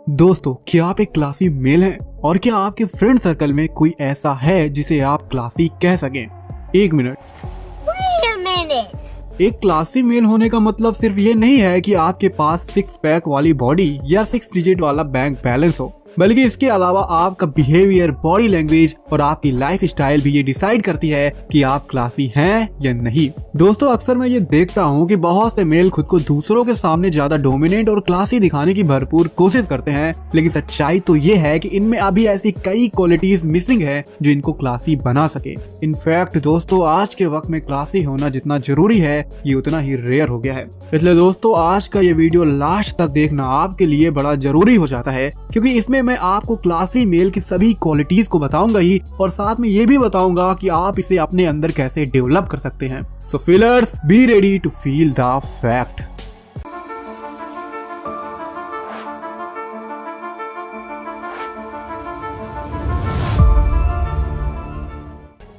दोस्तों, क्या आप एक क्लासी मेल हैं? और क्या आपके फ्रेंड सर्कल में कोई ऐसा है जिसे आप क्लासी कह सकें? एक मिनट। एक क्लासी मेल होने का मतलब सिर्फ ये नहीं है कि आपके पास 6 पैक वाली बॉडी या 6 डिजिट वाला बैंक बैलेंस हो, बल्कि इसके अलावा आपका बिहेवियर, बॉडी लैंग्वेज और आपकी लाइफ स्टाइल भी ये डिसाइड करती है कि आप क्लासी हैं या नहीं। दोस्तों, अक्सर मैं ये देखता हूँ कि बहुत से मेल खुद को दूसरों के सामने ज्यादा डोमिनेंट और क्लासी दिखाने की भरपूर कोशिश करते हैं, लेकिन सच्चाई तो ये है कि इनमें अभी ऐसी कई क्वालिटीज मिसिंग है जो इनको क्लासी बना सके। इनफैक्ट दोस्तों, आज के वक्त में क्लासी होना जितना जरूरी है ये उतना ही रेयर हो गया है। इसलिए दोस्तों, आज का ये वीडियो लास्ट तक देखना आपके लिए बड़ा जरूरी हो जाता है, क्योंकि इसमें मैं आपको क्लासी मेल की सभी क्वालिटीज को बताऊंगा ही, और साथ में ये भी बताऊंगा कि आप इसे अपने अंदर कैसे डेवलप कर सकते हैं। So feelers, be ready to feel the fact.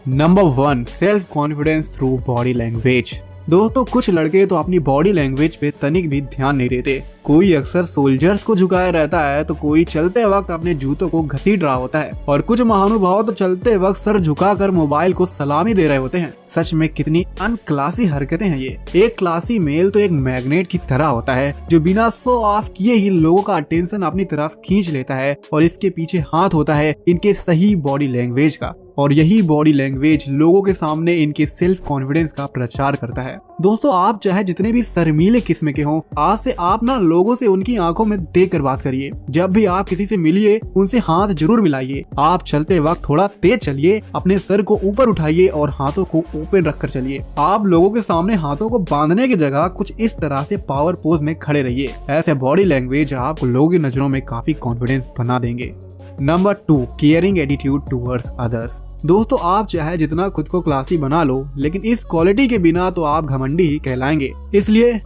Number 1, self confidence through body language. दोस्तों, कुछ लड़के तो अपनी बॉडी लैंग्वेज पे तनिक भी ध्यान नहीं देते। कोई अक्सर सोल्जर्स को झुकाए रहता है, तो कोई चलते वक्त अपने जूतों को घसीट रहा होता है, और कुछ महानुभाव तो चलते वक्त सर झुकाकर मोबाइल को सलामी दे रहे होते हैं। सच में कितनी अनक्लासी हरकतें हैं ये। एक क्लासी मेल तो एक मैग्नेट की तरह होता है जो बिना शो ऑफ किए ही लोगों का अटेंशन अपनी तरफ खींच लेता है, और इसके पीछे हाथ होता है इनके सही बॉडी लैंग्वेज का, और यही बॉडी लैंग्वेज लोगों के सामने इनके सेल्फ कॉन्फिडेंस का प्रचार करता है। दोस्तों, आप चाहे जितने भी शर्मीले किस्म के हों, आज से आप ना लोगों से उनकी आंखों में देखकर बात करिए। जब भी आप किसी से मिलिए, उनसे हाथ जरूर मिलाइए। आप चलते वक्त थोड़ा तेज चलिए, अपने सर को ऊपर उठाइए और हाथों को ओपन रखकर चलिए। आप लोगों के सामने हाथों को बांधने की जगह कुछ इस तरह से पावर पोज में खड़े रहिए। ऐसे बॉडी लैंग्वेज आपको लोगों की नजरों में काफी कॉन्फिडेंस बना देंगे। Number 2, caring attitude towards others. दोस्तों, आप चाहे जितना खुद को क्लासी बना लो, लेकिन इस क्वालिटी के बिना तो आप घमंडी ही कहलाएंगे। इसलिए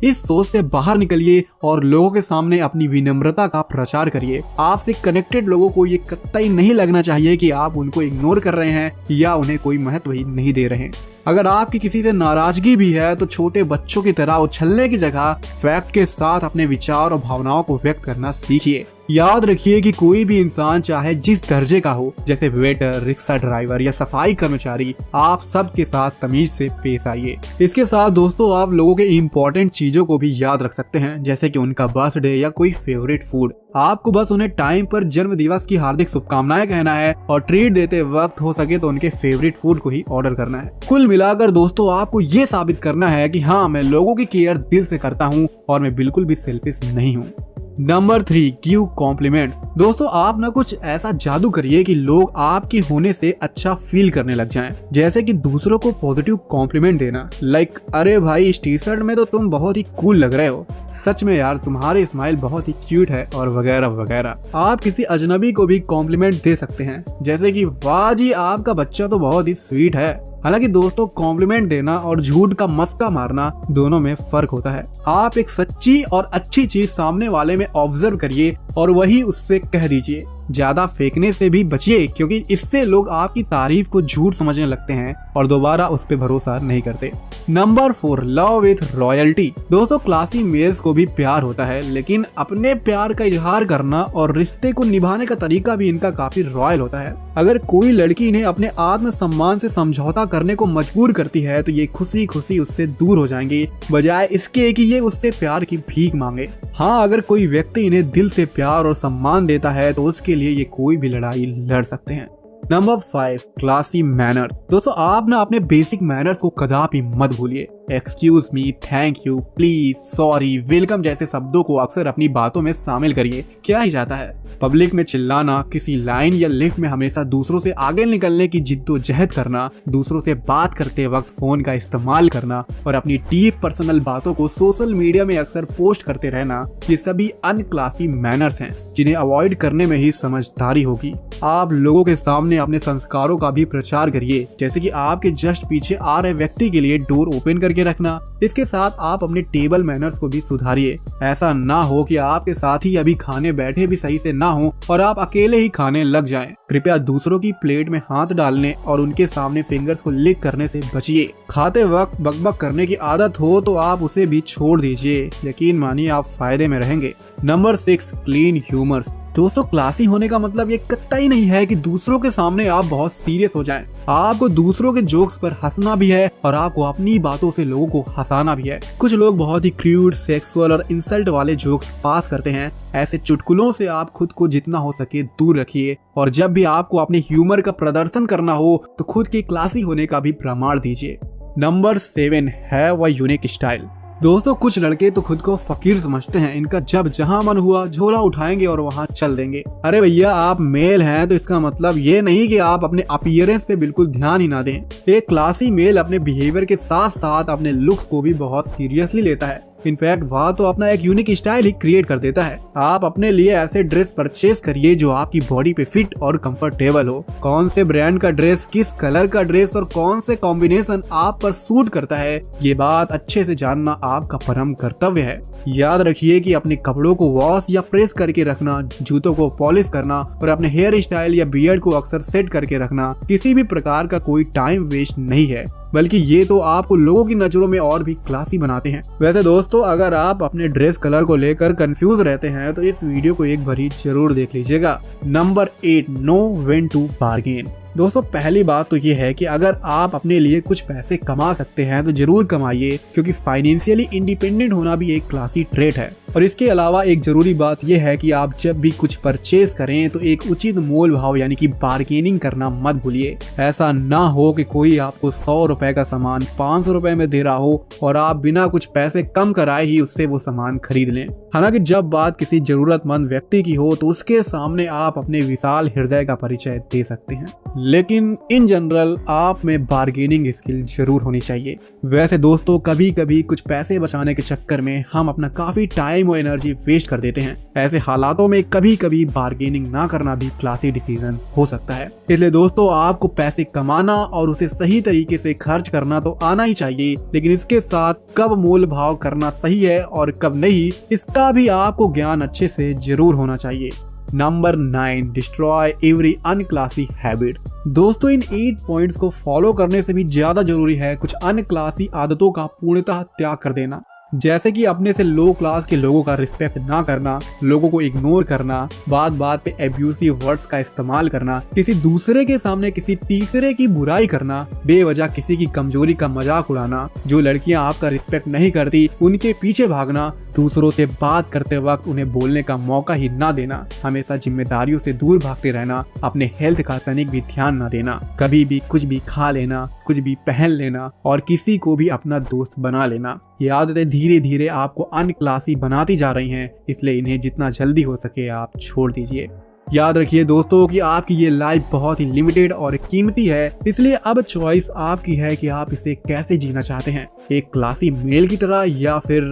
इस सोच से बाहर निकलिए और लोगों के सामने अपनी विनम्रता का प्रचार करिए। आपसे कनेक्टेड लोगों को ये कतई नहीं लगना चाहिए कि आप उनको इग्नोर कर रहे हैं या उन्हें कोई महत्व ही नहीं दे रहे हैं। अगर आपकी किसी से नाराजगी भी है, तो छोटे बच्चों की तरह उछलने की जगह फैक्ट के साथ अपने विचार और भावनाओं को व्यक्त करना सीखिए। याद रखिए कि कोई भी इंसान चाहे जिस दर्जे का हो, जैसे वेटर, रिक्शा ड्राइवर या सफाई कर्मचारी, आप सबके साथ तमीज से पेश आइए। इसके साथ दोस्तों, आप लोगों के इम्पोर्टेंट चीजों को भी याद रख सकते हैं, जैसे कि उनका बर्थडे या कोई फेवरेट फूड। आपको बस उन्हें टाइम पर जन्म दिवस की हार्दिक शुभकामनाएं कहना है, और ट्रीट देते वक्त हो सके तो उनके फेवरेट फूड को ही ऑर्डर करना है। कुल मिलाकर दोस्तों, आपको ये साबित करना है कि हाँ, मैं लोगों की केयर दिल से करता हूँ और मैं बिल्कुल भी सेल्फिश नहीं हूँ। Number 3, give compliment. दोस्तों, आप ना कुछ ऐसा जादू करिए कि लोग आपके होने से अच्छा फील करने लग जाएं। जैसे कि दूसरों को पॉजिटिव कॉम्प्लीमेंट देना, लाइक अरे भाई, इस टी शर्ट में तो तुम बहुत ही कूल लग रहे हो, सच में यार तुम्हारी स्माइल बहुत ही क्यूट है, और वगैरह वगैरह। आप किसी अजनबी को भी कॉम्प्लीमेंट दे सकते हैं, जैसे कि वाह जी, आपका बच्चा तो बहुत ही स्वीट है। हालांकि दोस्तों, कॉम्प्लीमेंट देना और झूठ का मस्का मारना दोनों में फर्क होता है। आप एक सच्ची और अच्छी चीज सामने वाले में ऑब्जर्व करिए और वही उससे कह दीजिए। ज्यादा फेंकने से भी बचिए, क्योंकि इससे लोग आपकी तारीफ को झूठ समझने लगते हैं और दोबारा उस पर भरोसा नहीं करते। Number 4, love with royalty. दोस्तों, क्लासी मेल्स को भी प्यार होता है, लेकिन अपने प्यार का इजहार करना और रिश्ते को निभाने का तरीका भी इनका काफी रॉयल होता है। अगर कोई लड़की इन्हें अपने आत्म सम्मान से समझौता करने को मजबूर करती है, तो ये खुशी खुशी उससे दूर हो जाएंगी, बजाय इसके कि ये उससे प्यार की भीख मांगे। हाँ, अगर कोई व्यक्ति इन्हें दिल से प्यार और सम्मान देता है, तो उसके लिए ये कोई भी लड़ाई लड़ सकते हैं। Number 5, classy manner. दोस्तों, आप ना अपने बेसिक मैनर्स को कदापि मत भूलिए। Excuse me, thank you, please, sorry, welcome जैसे शब्दों को अक्सर अपनी बातों में शामिल करिए। क्या ही जाता है, पब्लिक में चिल्लाना, किसी लाइन या लिफ्ट में हमेशा दूसरों से आगे निकलने की जिद्दोजहद करना, दूसरों से बात करते वक्त फोन का इस्तेमाल करना और अपनी डीप पर्सनल बातों को सोशल मीडिया में अक्सर पोस्ट करते रहना, ये सभी अनक्लासी मैनर्स हैं जिन्हें अवॉइड करने में ही समझदारी होगी। आप लोगों के सामने अपने संस्कारों का भी प्रचार करिए, जैसे कि आपके जस्ट पीछे आ रहे व्यक्ति के लिए डोर ओपन करके रखना। इसके साथ आप अपने टेबल मैनर्स को भी सुधारिए। ऐसा ना हो कि आपके साथी अभी खाने बैठे भी सही से ना हो और आप अकेले ही खाने लग जाएं। कृपया दूसरों की प्लेट में हाथ डालने और उनके सामने फिंगर्स को लिक करने से बचिए। खाते वक्त बकबक करने की आदत हो तो आप उसे भी छोड़ दीजिए, यकीन मानिए आप फायदे में रहेंगे। Number 6, clean humour. दोस्तों, क्लासी होने का मतलब ये कतई नहीं है कि दूसरों के सामने आप बहुत सीरियस हो जाएं। आपको दूसरों के जोक्स पर हंसना भी है और आपको अपनी बातों से लोगों को हंसाना भी है। कुछ लोग बहुत ही क्रूड, सेक्सुअल और इंसल्ट वाले जोक्स पास करते हैं। ऐसे चुटकुलों से आप खुद को जितना हो सके दूर रखिए और जब भी आपको अपने ह्यूमर का प्रदर्शन करना हो तो खुद के क्लासी होने का भी प्रमाण दीजिए। नंबर 7, है वह यूनिक स्टाइल। दोस्तों, कुछ लड़के तो खुद को फकीर समझते हैं। इनका जब जहां मन हुआ झोला उठाएंगे और वहां चल देंगे। अरे भैया, आप मेल हैं तो इसका मतलब ये नहीं कि आप अपने अपीयरेंस पे बिल्कुल ध्यान ही ना दें। एक क्लासी मेल अपने बिहेवियर के साथ साथ अपने लुक्स को भी बहुत सीरियसली लेता है। इनफैक्ट वह तो अपना एक यूनिक स्टाइल ही क्रिएट कर देता है। आप अपने लिए ऐसे ड्रेस परचेज करिए जो आपकी बॉडी पे फिट और कंफर्टेबल हो। कौन से ब्रांड का ड्रेस, किस कलर का ड्रेस और कौन से कॉम्बिनेशन आप पर सूट करता है, ये बात अच्छे से जानना आपका परम कर्तव्य है। याद रखिए कि अपने कपड़ों को वॉश या प्रेस करके रखना, जूतों को पॉलिश करना और अपने हेयर स्टाइल या बियर्ड को अक्सर सेट करके रखना किसी भी प्रकार का कोई टाइम वेस्ट नहीं है, बल्कि ये तो आपको लोगों की नजरों में और भी क्लासी बनाते हैं। वैसे दोस्तों, अगर आप अपने ड्रेस कलर को लेकर कंफ्यूज रहते हैं तो इस वीडियो को एक बार जरूर देख लीजिएगा। Number 8, know when to bargain. दोस्तों, पहली बात तो ये है कि अगर आप अपने लिए कुछ पैसे कमा सकते हैं तो जरूर कमाइए, क्योंकि फाइनेंशियली इंडिपेंडेंट होना भी एक क्लासी ट्रेट है। और इसके अलावा एक जरूरी बात यह है कि आप जब भी कुछ परचेज करें तो एक उचित मोल भाव यानी कि बार्गेनिंग करना मत भूलिए। ऐसा ना हो कि कोई आपको 100 रुपए का सामान 500 रुपए में दे रहा हो और आप बिना कुछ पैसे कम कराए ही उससे वो सामान खरीद लें। हालांकि जब बात किसी जरूरतमंद व्यक्ति की हो तो उसके सामने आप अपने विशाल हृदय का परिचय दे सकते हैं, लेकिन इन जनरल आप में बार्गेनिंग स्किल जरूर होनी चाहिए। वैसे दोस्तों, कभी कभी कुछ पैसे बचाने के चक्कर में हम अपना काफी टाइम और एनर्जी वेस्ट कर देते हैं। ऐसे हालातों में कभी कभी बार्गेनिंग ना करना भी क्लासी डिसीजन हो सकता है। इसलिए दोस्तों, आपको पैसे कमाना और उसे सही तरीके से खर्च करना तो आना ही चाहिए, लेकिन इसके साथ कब मोल भाव करना सही है और कब नहीं, इसका भी आपको ज्ञान अच्छे से जरूर होना चाहिए। Number 9, destroy every unclassy habit. दोस्तों, इन 8 पॉइंट्स को फॉलो करने से भी ज्यादा जरूरी है कुछ अनक्लासी आदतों का पूर्णतः त्याग कर देना, जैसे कि अपने से लो क्लास के लोगों का रिस्पेक्ट ना करना, लोगों को इग्नोर करना, बात बात पे एब्यूसिव वर्ड्स का इस्तेमाल करना, किसी दूसरे के सामने किसी तीसरे की बुराई करना, बेवजह किसी की कमजोरी का मजाक उड़ाना, जो लड़कियां आपका रिस्पेक्ट नहीं करती उनके पीछे भागना, दूसरों से बात करते वक्त उन्हें बोलने का मौका ही ना देना, हमेशा जिम्मेदारियों से दूर भागते रहना, अपने हेल्थ का तनिक भी ध्यान ना देना, कभी भी कुछ भी खा लेना, कुछ भी पहन लेना और किसी को भी अपना दोस्त बना लेना। ये आदतें धीरे धीरे आपको अनक्लासी बनाती जा रही हैं, इसलिए इन्हें जितना जल्दी हो सके आप छोड़ दीजिए। याद रखिए दोस्तों कि आपकी ये लाइफ बहुत ही लिमिटेड और कीमती है, इसलिए अब चॉइस आपकी है कि आप इसे कैसे जीना चाहते हैं, एक क्लासी मेल की तरह या फिर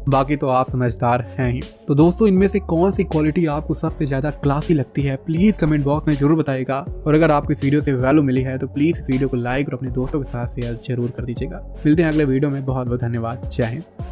बाकी तो आप समझदार हैं ही। तो दोस्तों, इनमें से कौन सी क्वालिटी आपको सबसे ज्यादा क्लासी लगती है प्लीज कमेंट बॉक्स में जरूर बताइएगा। और अगर आपको इस वीडियो से वैल्यू मिली है तो प्लीज इस वीडियो को लाइक और अपने दोस्तों के साथ शेयर जरूर कर दीजिएगा। मिलते हैं अगले वीडियो में। बहुत बहुत धन्यवाद। जय हिंद।